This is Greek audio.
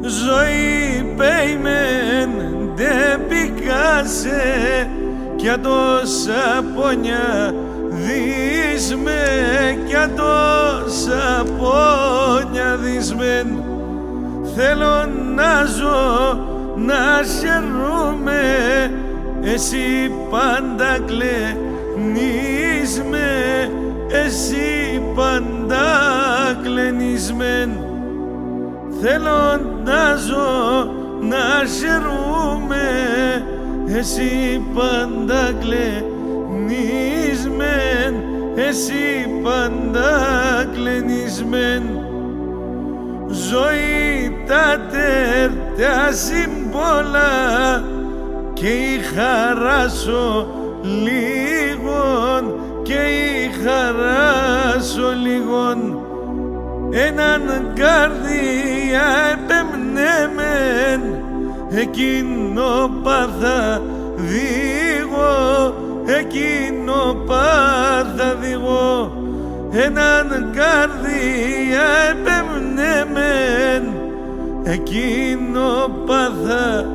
ζωή πέιμεν δε πικάσε κι τόσα πόνια δίσμε κι τόσα πόνια δίσμεν. Θέλω να ζω, να χαιρούμαι, εσύ πάντα κλαινείς με, εσύ πάντα κλαινείς μεν. Θέλω να ζω, να χαιρούμαι, εσύ πάντα κλαινείς μεν, εσύ πάντα κλαινείς μεν. Ζωή τα τερτιά σύμβολα και η χαρά σου λίγον και η χαρά σου λίγον. Έναν καρδιά επεμνέμεν εκείνο πάθα δίγω, εκείνο πάθα δίγω. Έναν καρδιά επεμνέμεν εκείνο πάθα